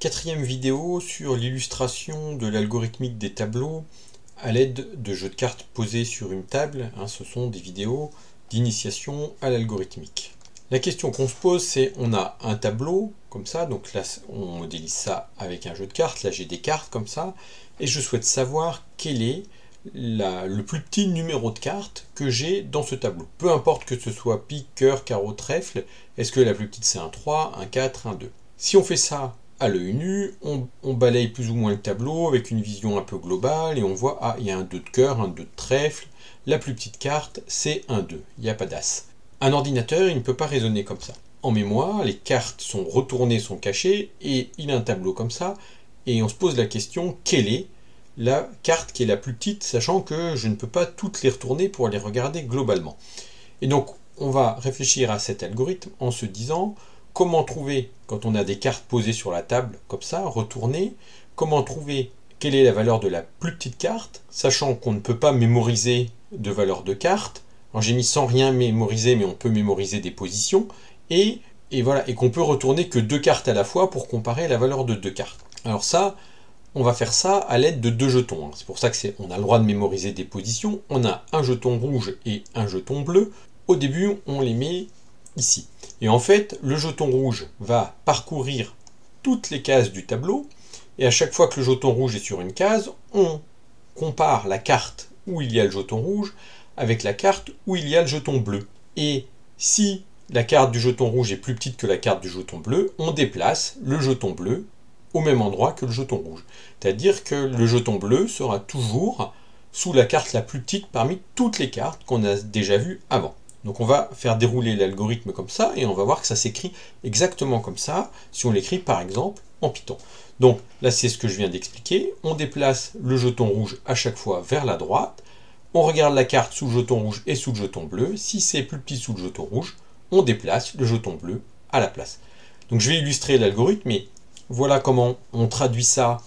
quatrième vidéo sur l'illustration de l'algorithmique des tableaux à l'aide de jeux de cartes posés sur une table. Ce sont des vidéos d'initiation à l'algorithmique. La question qu'on se pose, c'est on a un tableau comme ça, donc là on modélise ça avec un jeu de cartes, là j'ai des cartes comme ça, et je souhaite savoir quel est le plus petit numéro de cartes que j'ai dans ce tableau. Peu importe que ce soit pique, cœur, carreau, trèfle, est-ce que la plus petite c'est un 3, un 4, un 2. Si on fait ça à l'œil nu, on balaye plus ou moins le tableau avec une vision un peu globale et on voit, ah, il y a un 2 de cœur, un 2 de trèfle, la plus petite carte c'est un 2, il n'y a pas d'as. Un ordinateur, il ne peut pas raisonner comme ça. En mémoire, les cartes sont retournées, sont cachées, et il a un tableau comme ça, et on se pose la question, quelle est la carte qui est la plus petite, sachant que je ne peux pas toutes les retourner pour les regarder globalement. Et donc, on va réfléchir à cet algorithme en se disant, comment trouver, quand on a des cartes posées sur la table, comme ça, retournées, comment trouver quelle est la valeur de la plus petite carte, sachant qu'on ne peut pas mémoriser de valeur de carte. Alors j'ai mis sans rien mémoriser, mais on peut mémoriser des positions, et voilà, et qu'on peut retourner que 2 cartes à la fois pour comparer la valeur de 2 cartes. Alors ça, on va faire ça à l'aide de 2 jetons. C'est pour ça qu'on a le droit de mémoriser des positions. On a un jeton rouge et un jeton bleu. Au début, on les met ici. Et en fait, le jeton rouge va parcourir toutes les cases du tableau, et à chaque fois que le jeton rouge est sur une case, on compare la carte où il y a le jeton rouge avec la carte où il y a le jeton bleu. Et si la carte du jeton rouge est plus petite que la carte du jeton bleu, on déplace le jeton bleu au même endroit que le jeton rouge. C'est-à-dire que le jeton bleu sera toujours sous la carte la plus petite parmi toutes les cartes qu'on a déjà vues avant. Donc on va faire dérouler l'algorithme comme ça, et on va voir que ça s'écrit exactement comme ça, si on l'écrit par exemple en Python. Donc là c'est ce que je viens d'expliquer, on déplace le jeton rouge à chaque fois vers la droite, on regarde la carte sous le jeton rouge et sous le jeton bleu. Si c'est plus petit sous le jeton rouge, on déplace le jeton bleu à la place. Donc je vais illustrer l'algorithme, mais voilà comment on traduit ça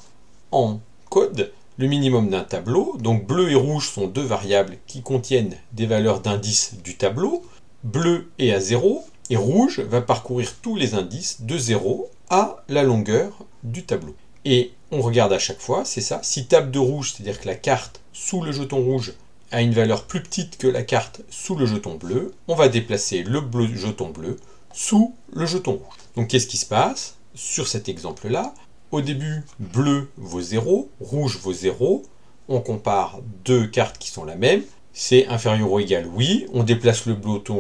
en code. Le minimum d'un tableau, donc bleu et rouge sont deux variables qui contiennent des valeurs d'indices du tableau. Bleu est à 0 et rouge va parcourir tous les indices de 0 à la longueur du tableau. Et on regarde à chaque fois, c'est ça, si table de rouge, c'est-à-dire que la carte sous le jeton rouge a une valeur plus petite que la carte sous le jeton bleu, on va déplacer le jeton bleu sous le jeton rouge. Donc qu'est-ce qui se passe sur cet exemple-là? Au début, bleu vaut 0, rouge vaut 0, on compare deux cartes qui sont la même, c'est inférieur ou égal, oui, on déplace le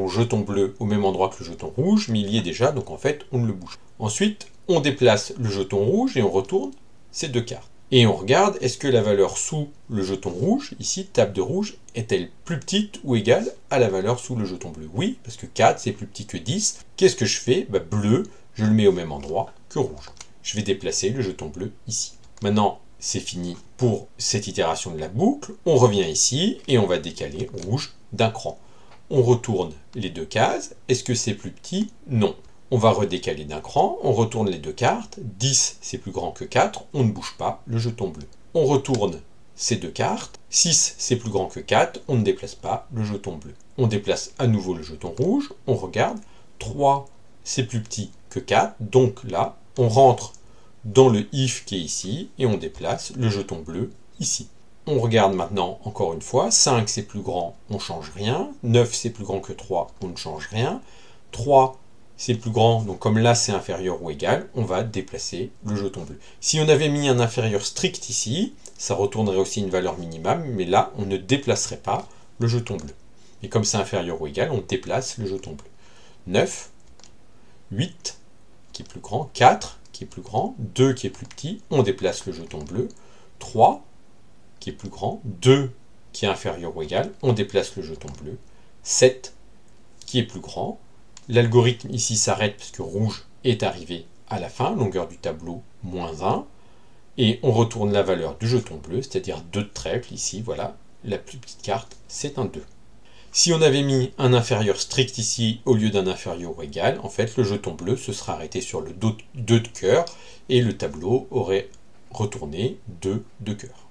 jeton bleu au même endroit que le jeton rouge, mais il y est déjà, donc en fait on ne le bouge pas. Ensuite, on déplace le jeton rouge et on retourne ces deux cartes. Et on regarde, est-ce que la valeur sous le jeton rouge, ici, table de rouge, est-elle plus petite ou égale à la valeur sous le jeton bleu? Oui, parce que 4, c'est plus petit que 10. Qu'est-ce que je fais? Bleu, je le mets au même endroit que rouge. Je vais déplacer le jeton bleu ici. Maintenant, c'est fini pour cette itération de la boucle. On revient ici et on va décaler rouge d'un cran. On retourne les deux cases. Est-ce que c'est plus petit? Non. On va redécaler d'un cran, on retourne les deux cartes, 10 c'est plus grand que 4, on ne bouge pas le jeton bleu. On retourne ces deux cartes, 6 c'est plus grand que 4, on ne déplace pas le jeton bleu. On déplace à nouveau le jeton rouge, on regarde, 3 c'est plus petit que 4, donc là on rentre dans le if qui est ici et on déplace le jeton bleu ici. On regarde maintenant encore une fois, 5 c'est plus grand, on ne change rien, 9 c'est plus grand que 3, on ne change rien, 3 c'est plus grand, donc comme là c'est inférieur ou égal, on va déplacer le jeton bleu. Si on avait mis un inférieur strict ici, ça retournerait aussi une valeur minimum, mais là on ne déplacerait pas le jeton bleu. Et comme c'est inférieur ou égal, on déplace le jeton bleu. 9, 8 qui est plus grand, 4 qui est plus grand, 2 qui est plus petit, on déplace le jeton bleu, 3 qui est plus grand, 2 qui est inférieur ou égal, on déplace le jeton bleu, 7 qui est plus grand. L'algorithme ici s'arrête parce que rouge est arrivé à la fin, longueur du tableau moins 1, et on retourne la valeur du jeton bleu, c'est-à-dire 2 de trèfle, ici, voilà, la plus petite carte, c'est un 2. Si on avait mis un inférieur strict ici au lieu d'un inférieur ou égal, en fait le jeton bleu se sera arrêté sur le 2 de cœur, et le tableau aurait retourné 2 de cœur.